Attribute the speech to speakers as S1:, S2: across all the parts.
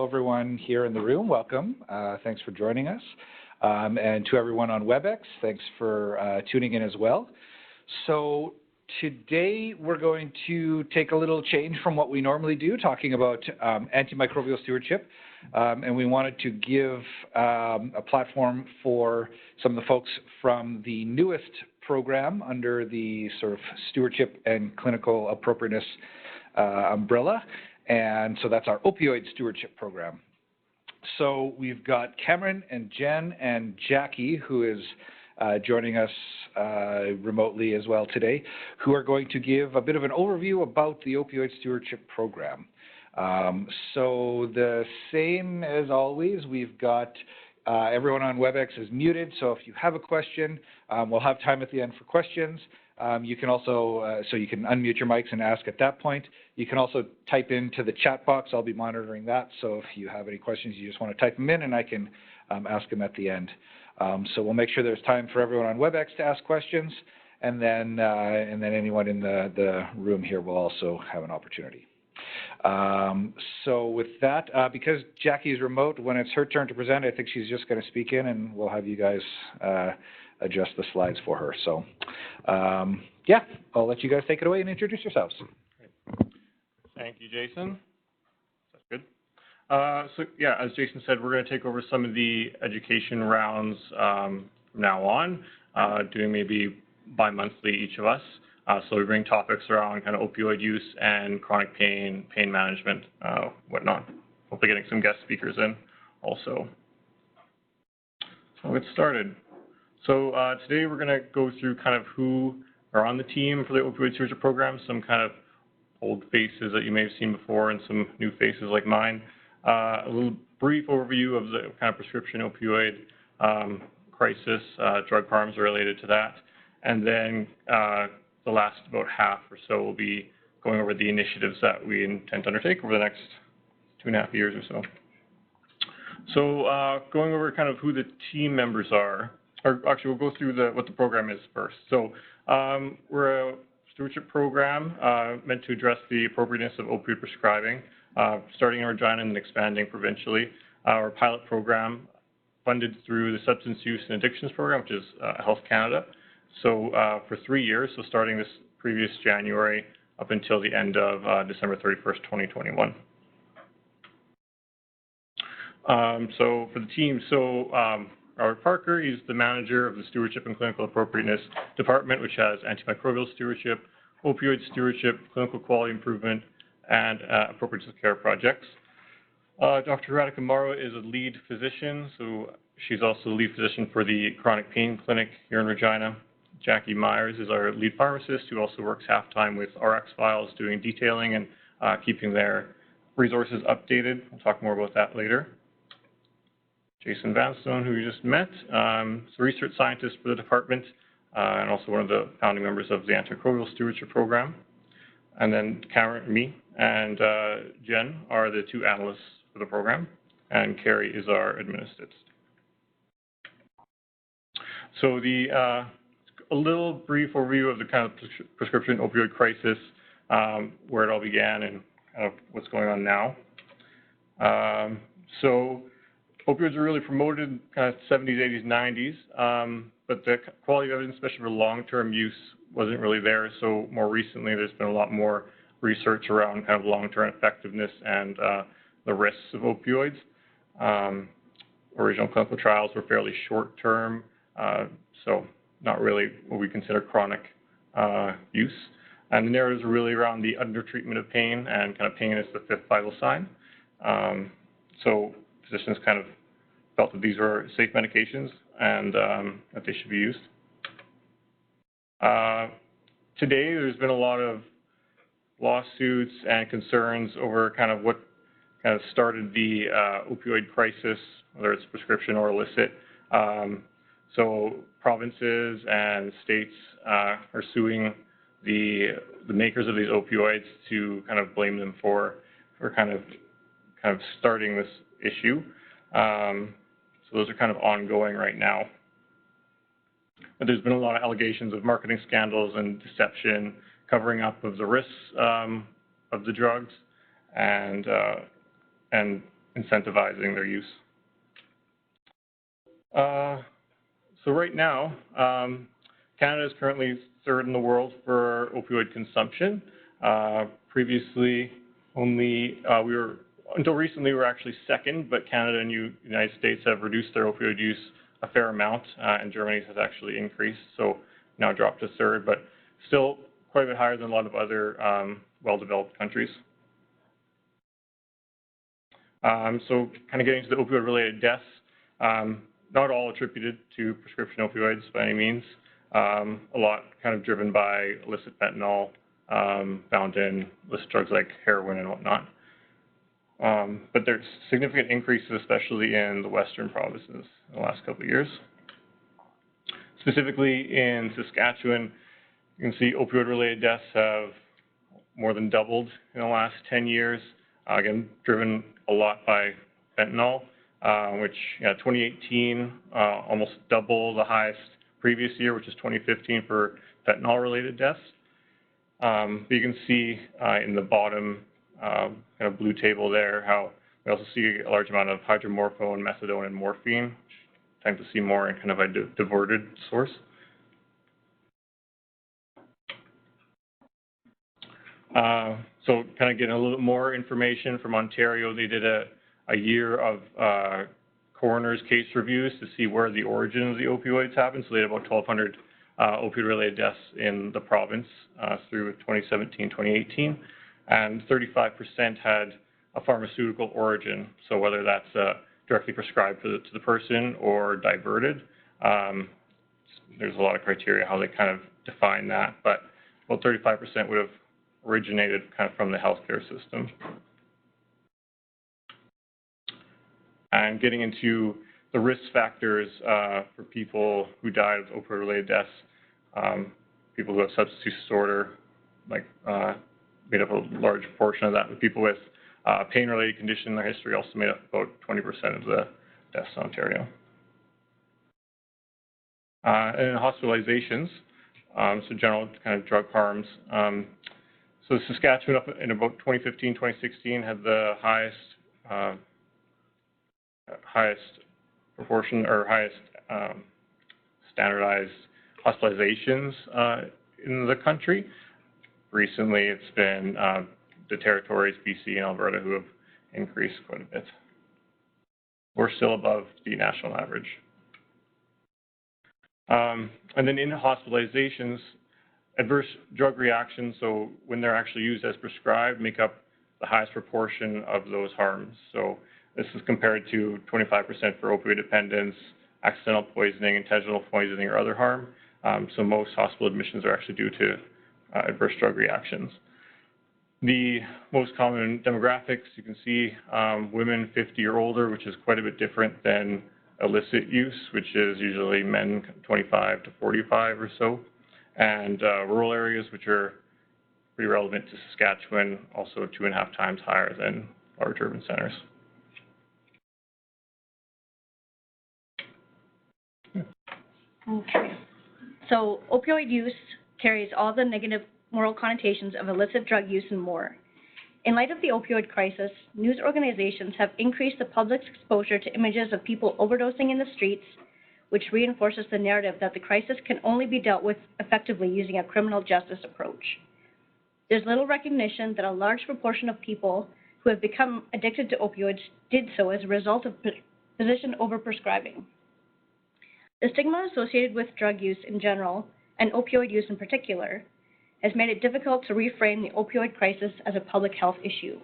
S1: everyone here in the room, welcome. Thanks for joining us. And to everyone on WebEx, thanks for tuning in as well. So today we're going to take a little change from what we normally do, talking about antimicrobial stewardship. And we wanted to give a platform for some of the folks from the newest program under the sort of stewardship and clinical appropriateness umbrella. And so that's our opioid stewardship program. So we've got Cameron and Jen and Jackie, who is joining us remotely as well today, who are going to give a bit of an overview about the opioid stewardship program. So the same as always, we've got everyone on WebEx is muted, so if you have a question, we'll have time at the end for questions. You can also, so you can unmute your mics and ask at that point. You can also type into the chat box. I'll be monitoring that, so if you have any questions, you just want to type them in and I can ask them at the end. So we'll make sure there's time for everyone on WebEx to ask questions, and then anyone in the room here will also have an opportunity. So with that, because Jackie's remote, when it's her turn to present, I think she's just going to speak in and we'll have you guys adjust the slides for her. So yeah, I'll let you guys take it away and introduce yourselves.
S2: Great. Thank you, Jason. That's good. So yeah, as Jason said, we're going to take over some of the education rounds from now on, doing maybe bi-monthly each of us. So we bring topics around kind of opioid use and chronic pain, pain management, whatnot. Hopefully getting some guest speakers in also. So we'll get started. So today we're going to go through kind of who are on the team for the opioid stewardship program, some kind of old faces that you may have seen before and some new faces like mine. A little brief overview of the kind of prescription opioid crisis, drug harms related to that, and then the last about half or so will be going over the initiatives that we intend to undertake over the next 2.5 years or so. So going over kind of who the team members are, or actually we'll go through what the program is first. So we're a stewardship program meant to address the appropriateness of opioid prescribing, starting in Regina and expanding provincially. Our pilot program funded through the Substance Use and Addictions Program, which is Health Canada. So for 3 years, so starting this previous January up until the end of December 31st, 2021. So for the team, so Robert Parker, he's the manager of the Stewardship and Clinical Appropriateness Department, which has antimicrobial stewardship, opioid stewardship, clinical quality improvement, and appropriateness of care projects. Dr. Radhika Morrow is a lead physician, so she's also the lead physician for the chronic pain clinic here in Regina. Jackie Myers is our lead pharmacist, who also works half-time with RX files, doing detailing and keeping their resources updated. We'll talk more about that later. Jason Vanstone, who you just met, is a research scientist for the department and also one of the founding members of the Antimicrobial Stewardship Program. And then Cameron, me, and Jen are the two analysts for the program, and Carrie is our administrator. So a little brief overview of the kind of prescription opioid crisis, where it all began and kind of what's going on now. So opioids were really promoted kind of 70s, 80s, 90s, but the quality of evidence, especially for long-term use, wasn't really there. So more recently, there's been a lot more research around kind of long-term effectiveness and the risks of opioids. Original clinical trials were fairly short-term, so not really what we consider chronic use. And the narratives are really around the undertreatment of pain, and kind of pain is the fifth vital sign. So physicians kind of felt that these were safe medications and that they should be used. Today, there's been a lot of lawsuits and concerns over kind of what kind of started the opioid crisis, whether it's prescription or illicit. So provinces and states are suing the makers of these opioids to kind of blame them for kind of starting this issue. So those are kind of ongoing right now. But there's been a lot of allegations of marketing scandals and deception, covering up of the risks of the drugs, and incentivizing their use. So right now, Canada is currently third in the world for opioid consumption. Previously, until recently, we were actually second, but Canada and United States have reduced their opioid use a fair amount, and Germany's has actually increased, so now dropped to third, but still quite a bit higher than a lot of other well-developed countries. So kind of getting to the opioid-related deaths, not all attributed to prescription opioids by any means. A lot kind of driven by illicit fentanyl found in illicit drugs like heroin and whatnot. But there's significant increases, especially in the western provinces in the last couple of years. Specifically in Saskatchewan, you can see opioid-related deaths have more than doubled in the last 10 years. Again, driven a lot by fentanyl, which 2018 almost double the highest previous year, which is 2015 for fentanyl-related deaths. But you can see in the bottom kind of blue table there how we also see a large amount of hydromorphone, methadone, and morphine, which tend to see more in kind of a diverted source. So kind of getting a little bit more information from Ontario, they did a year of coroner's case reviews to see where the origin of the opioids happened. So they had about 1,200 opioid-related deaths in the province through 2017, 2018, and 35% had a pharmaceutical origin. So whether that's directly prescribed to the person or diverted, there's a lot of criteria how they kind of define that, but about 35% would have originated kind of from the healthcare system. And getting into the risk factors for people who died of opioid-related deaths, people who have substance use disorder, like made up a large portion of that. With people with pain-related condition in their history also made up about 20% of the deaths in Ontario. And in hospitalizations, so general kind of drug harms. So Saskatchewan, up in about 2015, 2016, had the highest proportion or highest standardized hospitalizations in the country. Recently, it's been the territories, BC and Alberta, who have increased quite a bit. We're still above the national average. And then in hospitalizations, adverse drug reactions, so when they're actually used as prescribed, make up the highest proportion of those harms. So this is compared to 25% for opioid dependence, accidental poisoning, intentional poisoning, or other harm. So most hospital admissions are actually due to adverse drug reactions. The most common demographics, you can see women 50 or older, which is quite a bit different than illicit use, which is usually men 25 to 45 or so. And rural areas, which are pretty relevant to Saskatchewan, also 2.5 times higher than large urban centers.
S3: Okay. So opioid use carries all the negative moral connotations of illicit drug use and more. In light of the opioid crisis, news organizations have increased the public's exposure to images of people overdosing in the streets, which reinforces the narrative that the crisis can only be dealt with effectively using a criminal justice approach. There's little recognition that a large proportion of people who have become addicted to opioids did so as a result of physician overprescribing. The stigma associated with drug use in general, and opioid use in particular, has made it difficult to reframe the opioid crisis as a public health issue.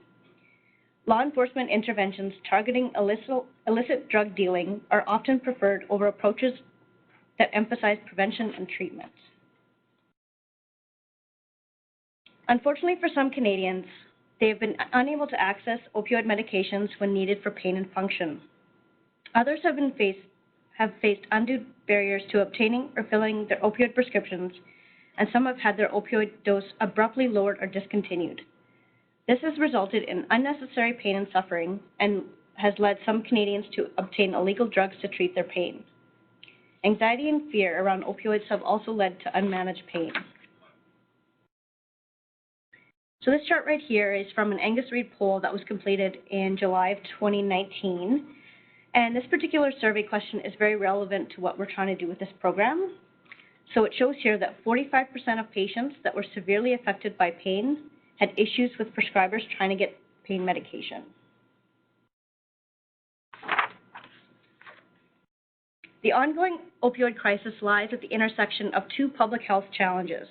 S3: Law enforcement interventions targeting illicit drug dealing are often preferred over approaches that emphasize prevention and treatment. Unfortunately for some Canadians, they have been unable to access opioid medications when needed for pain and function. Others have faced undue barriers to obtaining or filling their opioid prescriptions, and some have had their opioid dose abruptly lowered or discontinued. This has resulted in unnecessary pain and suffering and has led some Canadians to obtain illegal drugs to treat their pain. Anxiety and fear around opioids have also led to unmanaged pain. So this chart right here is from an Angus Reid poll that was completed in July of 2019. And this particular survey question is very relevant to what we're trying to do with this program. So it shows here that 45% of patients that were severely affected by pain had issues with prescribers trying to get pain medication. The ongoing opioid crisis lies at the intersection of two public health challenges: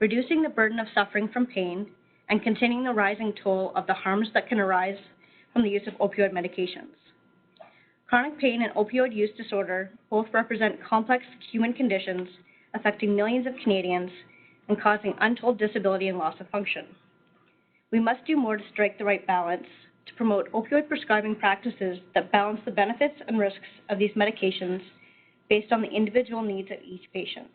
S3: reducing the burden of suffering from pain and containing the rising toll of the harms that can arise from the use of opioid medications. Chronic pain and opioid use disorder both represent complex human conditions affecting millions of Canadians and causing untold disability and loss of function. We must do more to strike the right balance to promote opioid prescribing practices that balance the benefits and risks of these medications based on the individual needs of each patient.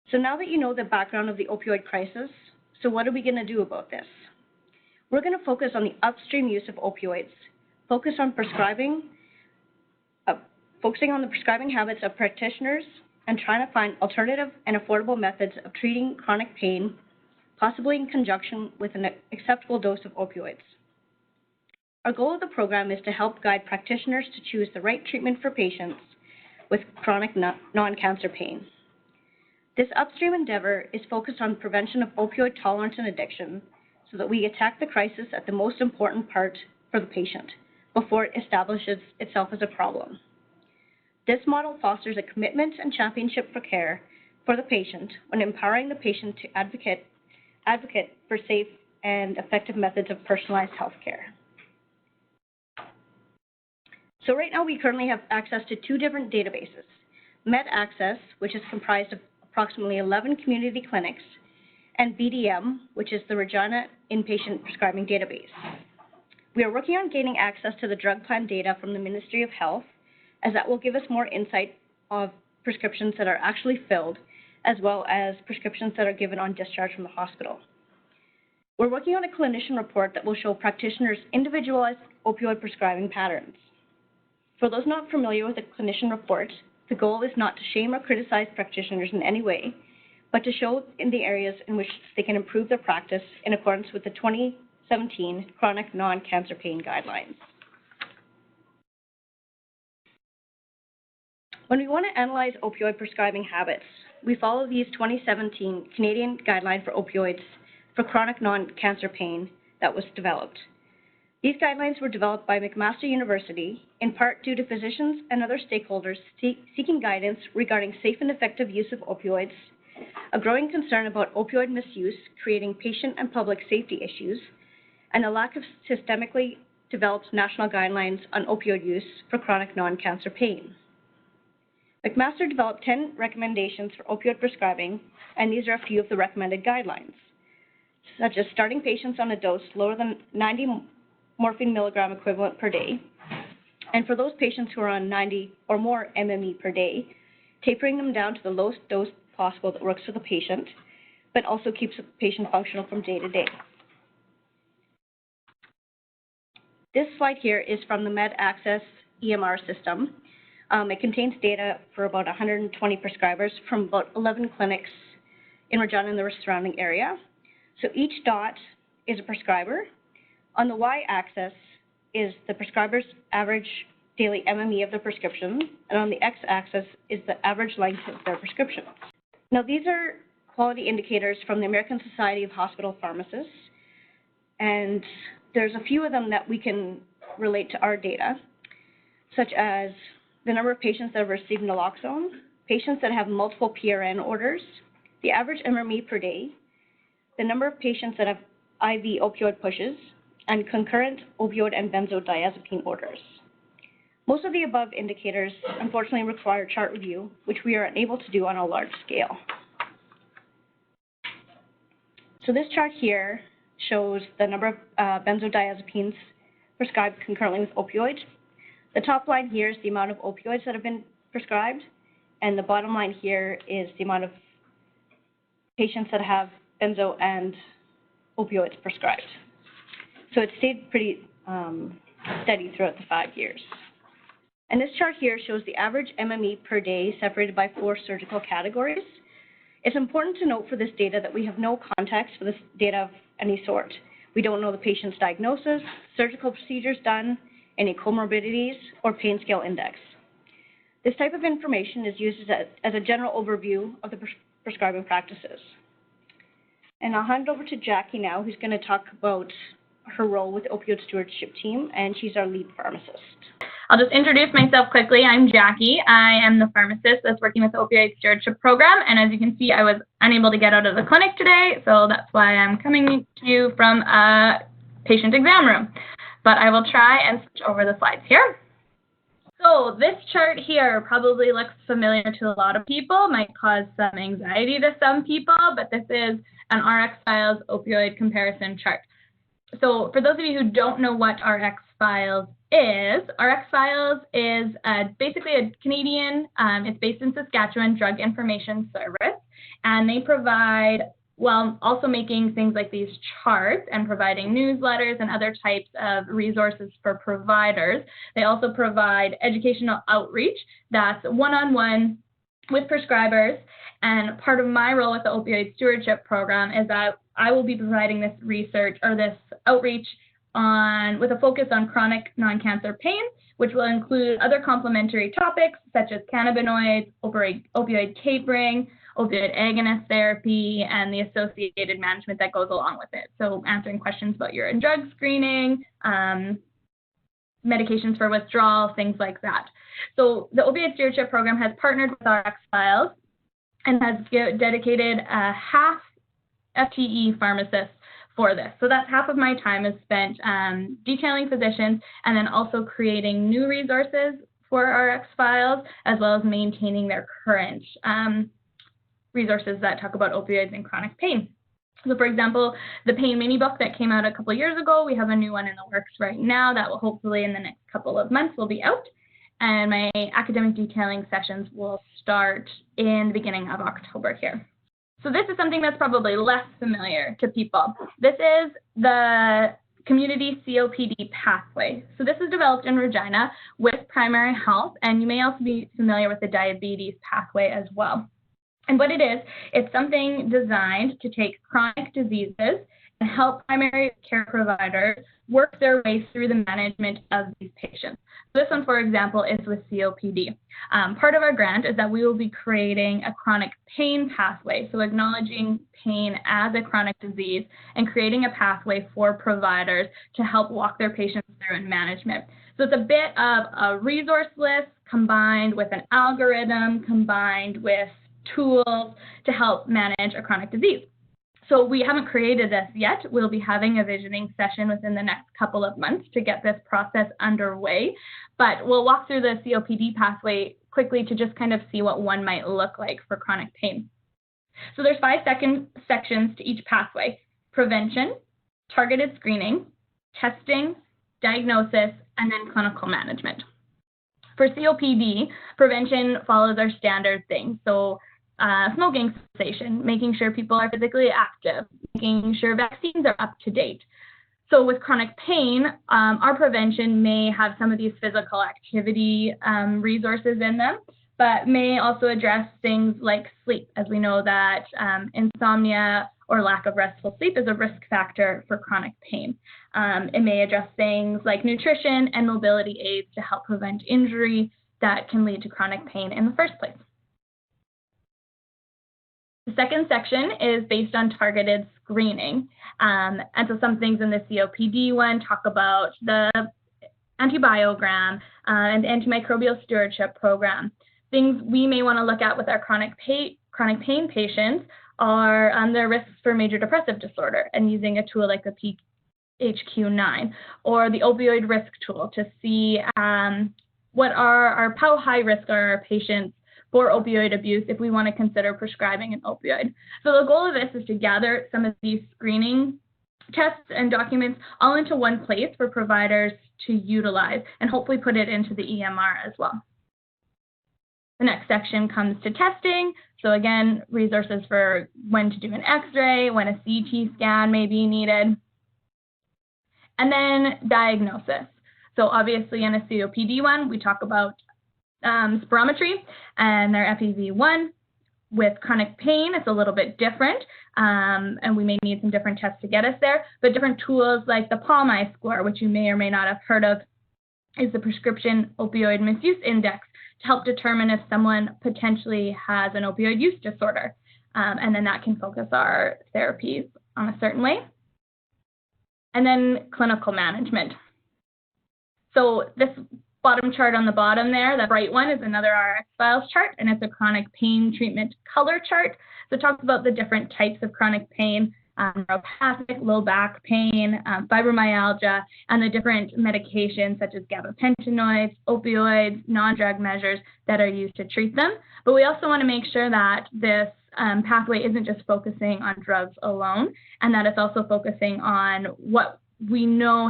S3: So now that you know the background of the opioid crisis, so what are we going to do about this? We're going to focus on the upstream use of opioids, focusing on the prescribing habits of practitioners, and trying to find alternative and affordable methods of treating chronic pain, possibly in conjunction with an acceptable dose of opioids. Our goal of the program is to help guide practitioners to choose the right treatment for patients with chronic non-cancer pain. This upstream endeavor is focused on prevention of opioid tolerance and addiction so that we attack the crisis at the most important part for the patient before it establishes itself as a problem. This model fosters a commitment and championship for care for the patient when empowering the patient to advocate for safe and effective methods of personalized health care. So right now we currently have access to two different databases: MedAccess, which is comprised of approximately 11 community clinics, and BDM, which is the Regina Inpatient Prescribing Database. We are working on gaining access to the drug plan data from the Ministry of Health, as that will give us more insight of prescriptions that are actually filled, as well as prescriptions that are given on discharge from the hospital. We're working on a clinician report that will show practitioners' individualized opioid prescribing patterns. For those not familiar with the clinician report, the goal is not to shame or criticize practitioners in any way, but to show in the areas in which they can improve their practice in accordance with the 2017 Chronic Non-Cancer Pain Guidelines. When we want to analyze opioid prescribing habits, we follow these 2017 Canadian Guideline for Opioids for Chronic Non-Cancer Pain that was developed. These guidelines were developed by McMaster University, in part due to physicians and other stakeholders seeking guidance regarding safe and effective use of opioids, a growing concern about opioid misuse creating patient and public safety issues, and a lack of systemically developed national guidelines on opioid use for chronic non-cancer pain. McMaster developed 10 recommendations for opioid prescribing, and these are a few of the recommended guidelines, such as starting patients on a dose lower than 90 morphine milligram equivalent per day, and for those patients who are on 90 or more MME per day, tapering them down to the lowest dose possible that works for the patient, but also keeps the patient functional from day to day. This slide here is from the MedAccess EMR system. It contains data for about 120 prescribers from about 11 clinics in Regina and the surrounding area. So each dot is a prescriber. On the y-axis is the prescriber's average daily MME of the prescription, and on the x-axis is the average length of their prescription. Now, these are quality indicators from the American Society of Hospital Pharmacists, and there's a few of them that we can relate to our data, such as the number of patients that have received naloxone, patients that have multiple PRN orders, the average MME per day, the number of patients that have IV opioid pushes, and concurrent opioid and benzodiazepine orders. Most of the above indicators unfortunately require chart review, which we are unable to do on a large scale. So this chart here shows the number of benzodiazepines prescribed concurrently with opioids. The top line here is the amount of opioids that have been prescribed, and the bottom line here is the amount of patients that have benzo and opioids prescribed. So it stayed pretty steady throughout the 5 years. And this chart here shows the average MME per day separated by 4 surgical categories. It's important to note for this data that we have no context for this data of any sort. We don't know the patient's diagnosis, surgical procedures done, any comorbidities, or pain scale index. This type of information is used as a general overview of the prescribing practices. And I'll hand it over to Jackie now, who's going to talk about her role with the Opioid Stewardship team, and she's our lead pharmacist.
S4: I'll just introduce myself quickly. I'm Jackie. I am the pharmacist that's working with the Opioid Stewardship program, and as you can see, I was unable to get out of the clinic today, so that's why I'm coming to you from a patient exam room. But I will try and switch over the slides here. So this chart here probably looks familiar to a lot of people, might cause some anxiety to some people, but this is an RX Files opioid comparison chart. So for those of you who don't know what RX Files is basically a Canadian, it's based in Saskatchewan, drug information service, and they provide, well, also making things like these charts and providing newsletters and other types of resources for providers. They also provide educational outreach that's one-on-one with prescribers, and part of my role with the Opioid Stewardship program is that I will be providing this research or this outreach with a focus on chronic non-cancer pain, which will include other complementary topics such as cannabinoids, opioid tapering, opioid agonist therapy, and the associated management that goes along with it. So answering questions about urine drug screening, medications for withdrawal, things like that. So the Opioid Stewardship program has partnered with RX Files and has dedicated a half FTE pharmacists for this. So that's half of my time is spent detailing physicians and then also creating new resources for RX Files, as well as maintaining their current resources that talk about opioids and chronic pain. So for example, the pain mini book that came out a couple of years ago, we have a new one in the works right now that will hopefully in the next couple of months will be out. And my academic detailing sessions will start in the beginning of October here. So this is something that's probably less familiar to people. This is the community COPD pathway. So this is developed in Regina with primary health, and you may also be familiar with the diabetes pathway as well. And what it is, it's something designed to take chronic diseases and help primary care providers work their way through the management of these patients. This one, for example, is with COPD. Part of our grant is that we will be creating a chronic pain pathway, so acknowledging pain as a chronic disease and creating a pathway for providers to help walk their patients through in management. So it's a bit of a resource list combined with an algorithm, combined with tools to help manage a chronic disease. So we haven't created this yet. We'll be having a visioning session within the next couple of months to get this process underway. But we'll walk through the COPD pathway quickly to just kind of see what one might look like for chronic pain. So there's 5 sections to each pathway: prevention, targeted screening, testing, diagnosis, and then clinical management. For COPD, prevention follows our standard things. So smoking cessation, making sure people are physically active, making sure vaccines are up to date. So with chronic pain, our prevention may have some of these physical activity resources in them, but may also address things like sleep, as we know that insomnia or lack of restful sleep is a risk factor for chronic pain. It may address things like nutrition and mobility aids to help prevent injury that can lead to chronic pain in the first place. The second section is based on targeted screening. And so some things in the COPD one talk about the antibiogram and antimicrobial stewardship program. Things we may want to look at with our chronic pain patients are their risks for major depressive disorder and using a tool like the PHQ-9 or the opioid risk tool to see how high risk are our patients for opioid abuse if we want to consider prescribing an opioid. So the goal of this is to gather some of these screening tests and documents all into one place for providers to utilize and hopefully put it into the EMR as well. The next section comes to testing. So again, resources for when to do an X-ray, when a CT scan may be needed. And then diagnosis. So obviously in a COPD one, we talk about spirometry and their FEV1. with chronic pain, it's a little bit different, and we may need some different tests to get us there, but different tools like the PALM-I score, which you may or may not have heard of, is the Prescription Opioid Misuse Index, to help determine if someone potentially has an opioid use disorder. And then that can focus our therapies on a certain way. And then clinical management. So this bottom chart on the bottom there, the bright one, is another RX files chart, and it's a chronic pain treatment color chart. So it talks about the different types of chronic pain, neuropathic, low back pain, fibromyalgia, and the different medications such as gabapentinoids, opioids, non-drug measures that are used to treat them. But we also want to make sure that this pathway isn't just focusing on drugs alone, and that it's also focusing on what we know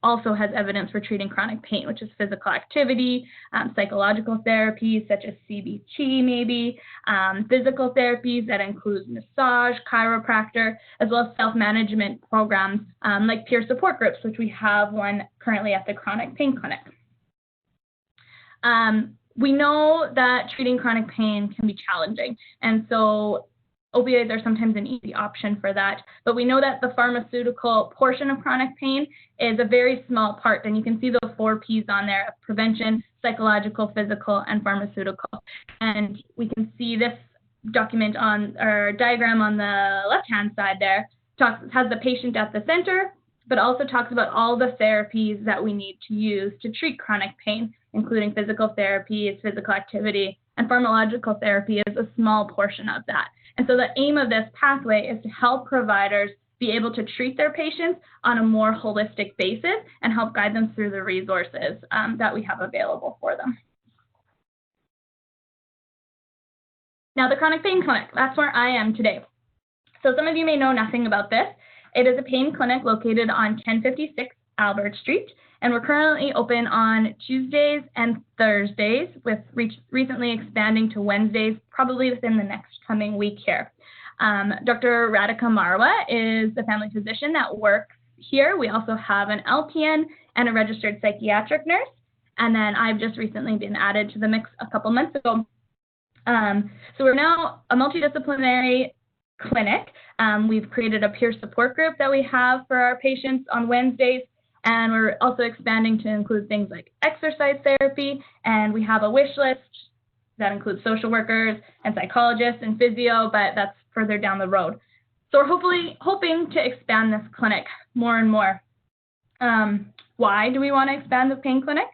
S4: also has evidence for treating chronic pain, which is physical activity, psychological therapies such as CBT maybe, physical therapies that include massage, chiropractor, as well as self-management programs like peer support groups, which we have one currently at the Chronic Pain Clinic. We know that treating chronic pain can be challenging, and so opioids are sometimes an easy option for that, but we know that the pharmaceutical portion of chronic pain is a very small part, and you can see the 4 Ps on there of prevention, psychological, physical, and pharmaceutical. And we can see this document on, or diagram on the left-hand side there, has the patient at the center, but also talks about all the therapies that we need to use to treat chronic pain, including physical therapies, physical activity, and pharmacological therapy is a small portion of that. And so the aim of this pathway is to help providers be able to treat their patients on a more holistic basis and help guide them through the resources that we have available for them. Now, the Chronic Pain Clinic, that's where I am today. So some of you may know nothing about this. It is a pain clinic located on 1056 Albert Street, and we're currently open on Tuesdays and Thursdays, with recently expanding to Wednesdays, probably within the next coming week here. Dr. Radhika Marwa is the family physician that works here. We also have an LPN and a registered psychiatric nurse, and then I've just recently been added to the mix a couple months ago. So we're now a multidisciplinary clinic. We've created a peer support group that we have for our patients on Wednesdays, and we're also expanding to include things like exercise therapy, and we have a wish list that includes social workers and psychologists and physio, but that's further down the road. So we're hoping to expand this clinic more and more. Why do we want to expand the pain clinic?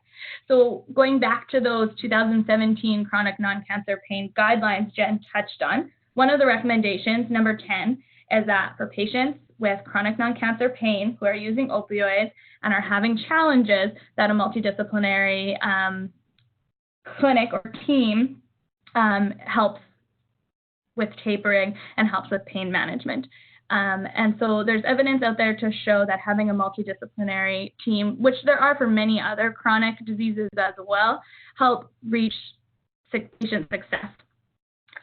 S4: So going back to those 2017 chronic non-cancer pain guidelines Jen touched on, one of the recommendations, number 10, is that for patients with chronic non-cancer pain who are using opioids and are having challenges, that a multidisciplinary clinic or team helps with tapering and helps with pain management. And so there's evidence out there to show that having a multidisciplinary team, which there are for many other chronic diseases as well, help reach patient success.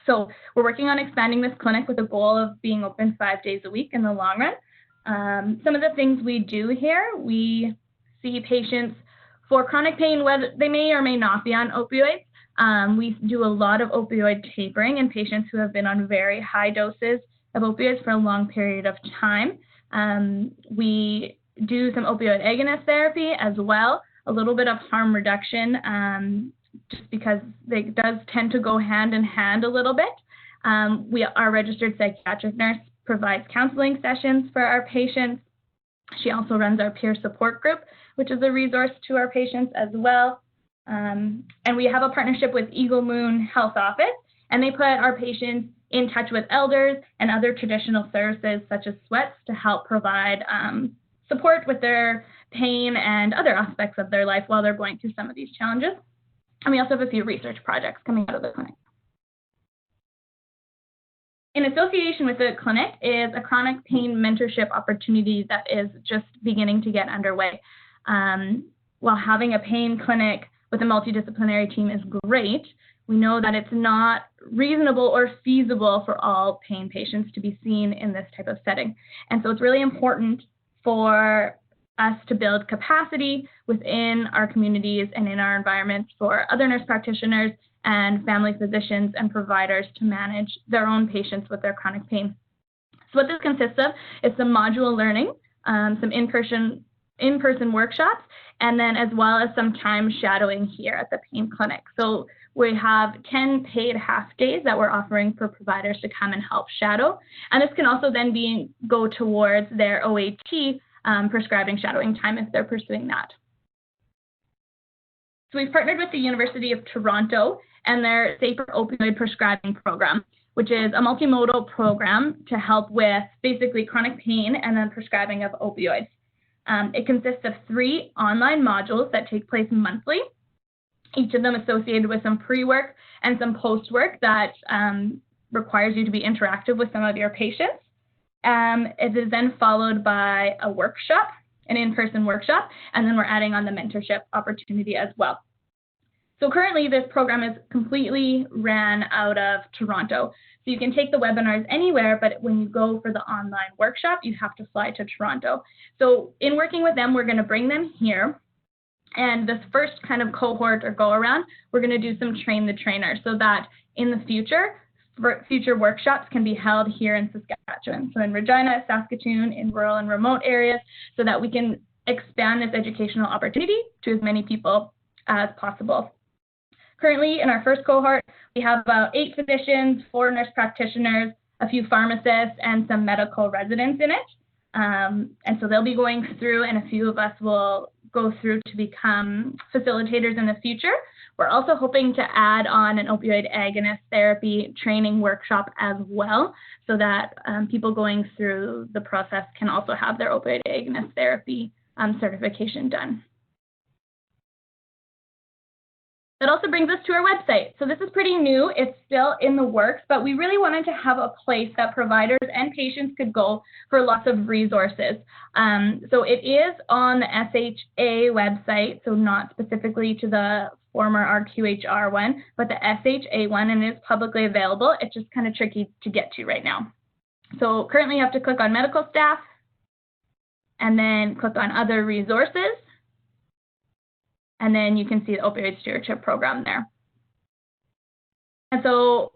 S4: So we're working on expanding this clinic with a goal of being open 5 days a week in the long run. Some of the things we do here, we see patients for chronic pain, whether they may or may not be on opioids. We do a lot of opioid tapering in patients who have been on very high doses of opioids for a long period of time. We do some opioid agonist therapy as well, a little bit of harm reduction, just because it does tend to go hand in hand a little bit. Our registered psychiatric nurse provides counseling sessions for our patients. She also runs our peer support group, which is a resource to our patients as well. And we have a partnership with Eagle Moon Health Office, and they put our patients in touch with elders and other traditional services such as sweats to help provide support with their pain and other aspects of their life while they're going through some of these challenges. And we also have a few research projects coming out of the clinic. In association with the clinic is a chronic pain mentorship opportunity that is just beginning to get underway. While having a pain clinic with a multidisciplinary team is great, we know that it's not reasonable or feasible for all pain patients to be seen in this type of setting. And so it's really important for us to build capacity within our communities and in our environments for other nurse practitioners and family physicians and providers to manage their own patients with their chronic pain. So what this consists of is some module learning, some in-person workshops, and then as well as some time shadowing here at the pain clinic. So we have 10 paid half days that we're offering for providers to come and help shadow. And this can also then go towards their OAT prescribing shadowing time if they're pursuing that. So we've partnered with the University of Toronto and their Safer Opioid Prescribing Program, which is a multimodal program to help with basically chronic pain and then prescribing of opioids. It consists of 3 online modules that take place monthly, each of them associated with some pre-work and some post-work that requires you to be interactive with some of your patients. It is then followed by a workshop, an in-person workshop, and then we're adding on the mentorship opportunity as well. So currently this program is completely ran out of Toronto. So you can take the webinars anywhere, but when you go for the online workshop, you have to fly to Toronto. So in working with them, we're going to bring them here. And this first kind of cohort or go around, we're going to do some train the trainer so that in the future workshops can be held here in Saskatchewan. So in Regina, Saskatoon, in rural and remote areas, so that we can expand this educational opportunity to as many people as possible. Currently, in our first cohort, we have about 8 physicians, 4 nurse practitioners, a few pharmacists, and some medical residents in it. And so they'll be going through, and a few of us will go through to become facilitators in the future. We're also hoping to add on an opioid agonist therapy training workshop as well, so that people going through the process can also have their opioid agonist therapy certification done. That also brings us to our website. So this is pretty new. It's still in the works, but we really wanted to have a place that providers and patients could go for lots of resources. So it is on the SHA website, so not specifically to the former RQHR one, but the SHA one, and it is publicly available. It's just kind of tricky to get to right now. So currently you have to click on medical staff and then click on other resources. And then you can see the Opioid Stewardship Program there. And so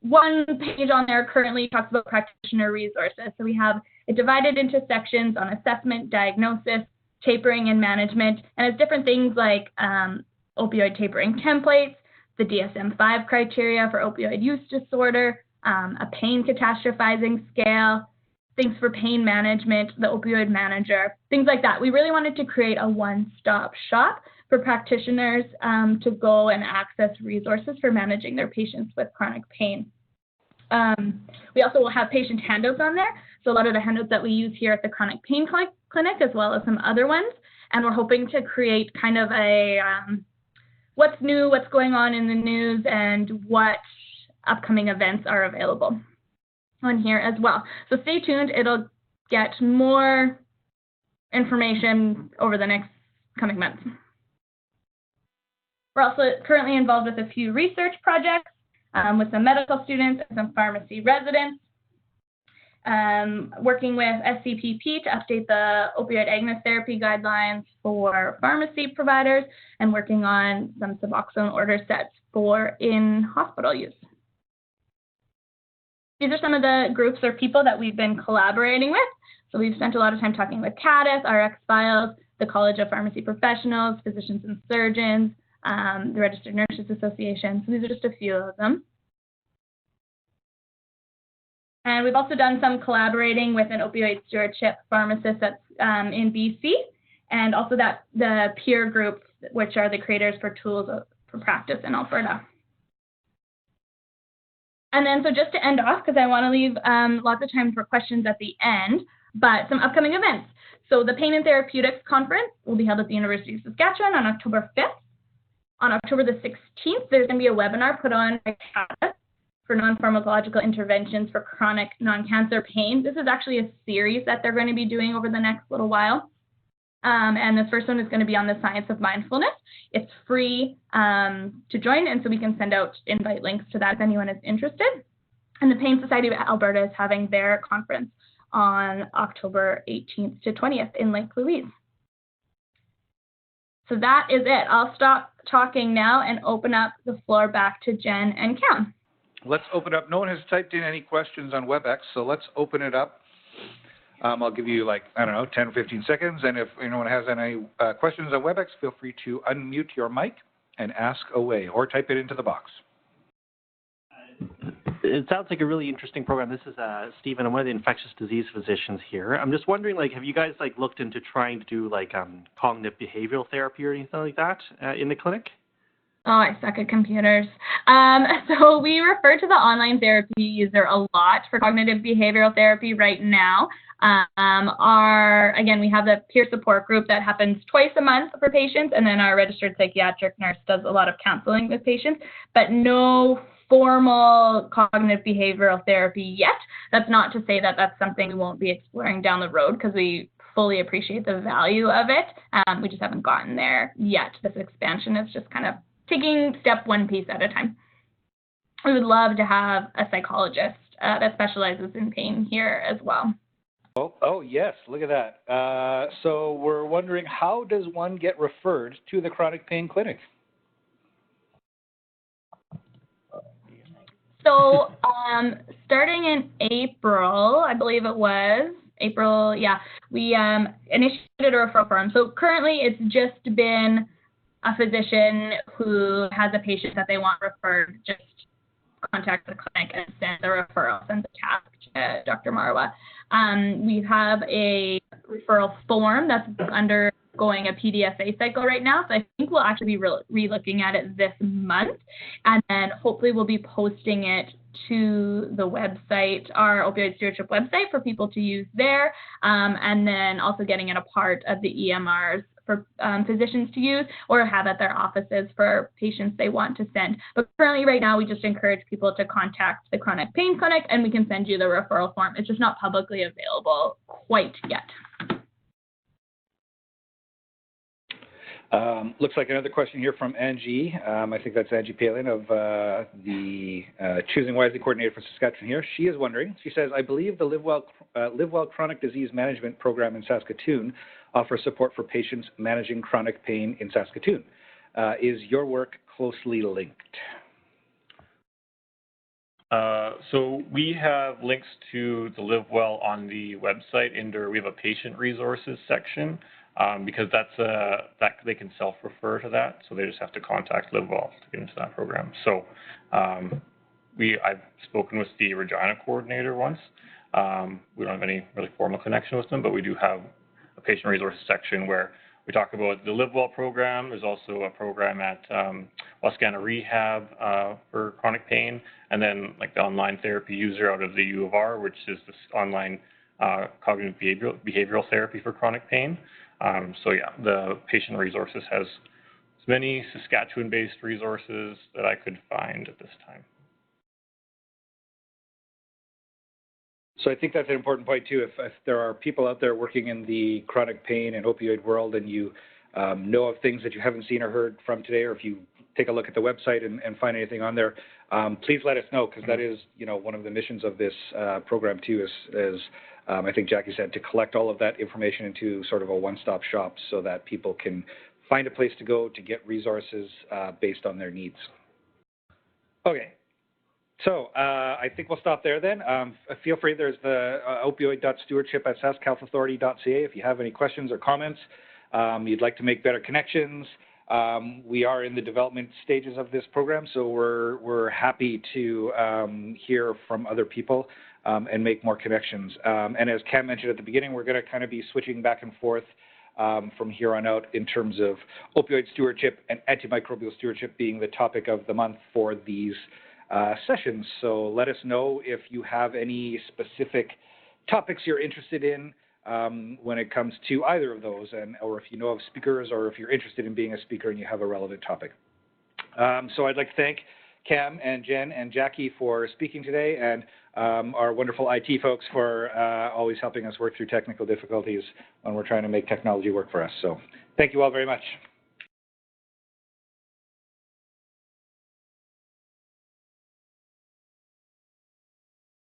S4: one page on there currently talks about practitioner resources. So we have it divided into sections on assessment, diagnosis, tapering, and management. And it's different things like opioid tapering templates, the DSM-5 criteria for opioid use disorder, a pain catastrophizing scale, things for pain management, the opioid manager, things like that. We really wanted to create a one-stop shop for practitioners to go and access resources for managing their patients with chronic pain. We also will have patient handouts on there. So a lot of the handouts that we use here at the Chronic Pain Clinic, as well as some other ones. And we're hoping to create kind of a what's new, what's going on in the news, and what upcoming events are available on here as well. So stay tuned. It'll get more information over the next coming months. We're also currently involved with a few research projects with some medical students and some pharmacy residents, working with SCPP to update the opioid agonist therapy guidelines for pharmacy providers, and working on some Suboxone order sets for in-hospital use. These are some of the groups or people that we've been collaborating with. So we've spent a lot of time talking with CADIS, RX Files, the College of Pharmacy Professionals, Physicians and Surgeons, the Registered Nurses Association. So these are just a few of them. And we've also done some collaborating with an opioid stewardship pharmacist that's in BC, and also the peer group, which are the creators for Tools for Practice in Alberta. And then so just to end off, because I want to leave lots of time for questions at the end, but some upcoming events. So the Pain and Therapeutics Conference will be held at the University of Saskatchewan on October 5th. On October the 16th, there's going to be a webinar put on by CADIS for non-pharmacological interventions for chronic non-cancer pain. This is actually a series that they're going to be doing over the next little while. And this first one is going to be on the science of mindfulness. It's free to join, and so we can send out invite links to that if anyone is interested. And the Pain Society of Alberta is having their conference on October 18th to 20th in Lake Louise. So that is it. I'll stop talking now and open up the floor back to Jen and Cam.
S1: Let's open up. No one has typed in any questions on WebEx, so let's open it up. I'll give you 10 or 15 seconds, and if anyone has any questions on WebEx, feel free to unmute your mic and ask away, or type it into the box.
S5: It sounds like a really interesting program. This is Stephen. I'm one of the infectious disease physicians here. I'm just wondering, have you guys looked into trying to do cognitive behavioral therapy or anything like that in the clinic?
S4: Oh, I suck at computers. So we refer to the online therapy user a lot for cognitive behavioral therapy right now. Again, we have the peer support group that happens twice a month for patients, and then our registered psychiatric nurse does a lot of counseling with patients, but no formal cognitive behavioral therapy yet. That's not to say that that's something we won't be exploring down the road, because we fully appreciate the value of it. We just haven't gotten there yet. This expansion is just kind of taking step one piece at a time. We would love to have a psychologist that specializes in pain here as well.
S1: Oh yes, look at that. So we're wondering, how does one get referred to the chronic pain clinic?
S4: So starting in April, I believe it was, April, yeah, we initiated a referral form. So currently it's just been a physician who has a patient that they want referred, just contact the clinic and send the referral, send the task to Dr. Marwa. We have a referral form that's undergoing a PDFA cycle right now, so I think we'll actually be re-looking at it this month, and then hopefully we'll be posting it to the website, our Opioid Stewardship website, for people to use there, and then also getting it a part of the EMRs for physicians to use or have at their offices for patients they want to send. But currently right now we just encourage people to contact the chronic pain clinic and we can send you the referral form. It's just not publicly available quite yet.
S1: Looks like another question here from Angie. I think that's Angie Palin of the Choosing Wisely Coordinator for Saskatchewan here. She is wondering, she says, I believe the Live Well Chronic Disease Management Program in Saskatoon offers support for patients managing chronic pain in Saskatoon. Is your work closely linked?
S2: So we have links to the Live Well on the website. We have a patient resources section. Because that they can self-refer to that, so they just have to contact Live Well to get into that program. So I've spoken with the Regina coordinator once. We don't have any really formal connection with them, but we do have a patient resources section where we talk about the Live Well program. There's also a program at Wascana Rehab for chronic pain, and then the online therapy user out of the U of R, which is this online cognitive behavioral therapy for chronic pain. So yeah, the patient resources has as many Saskatchewan-based resources that I could find at this time.
S1: So I think that's an important point too. If there are people out there working in the chronic pain and opioid world and you know of things that you haven't seen or heard from today, or if you take a look at the website and find anything on there, please let us know, because that is, one of the missions of this program too, is I think Jackie said, to collect all of that information into sort of a one-stop shop so that people can find a place to go to get resources based on their needs. Okay, so I think we'll stop there then. Feel free, there's the opioid.stewardship@saskhealthauthority.ca if you have any questions or comments, you'd like to make better connections. We are in the development stages of this program, so we're happy to hear from other people and make more connections. And as Cam mentioned at the beginning, we're going to kind of be switching back and forth from here on out in terms of opioid stewardship and antimicrobial stewardship being the topic of the month for these sessions. So let us know if you have any specific topics you're interested in when it comes to either of those, or if you know of speakers, or if you're interested in being a speaker and you have a relevant topic. So I'd like to thank Cam and Jen and Jackie for speaking today, and our wonderful IT folks for always helping us work through technical difficulties when we're trying to make technology work for us. So thank you all very much.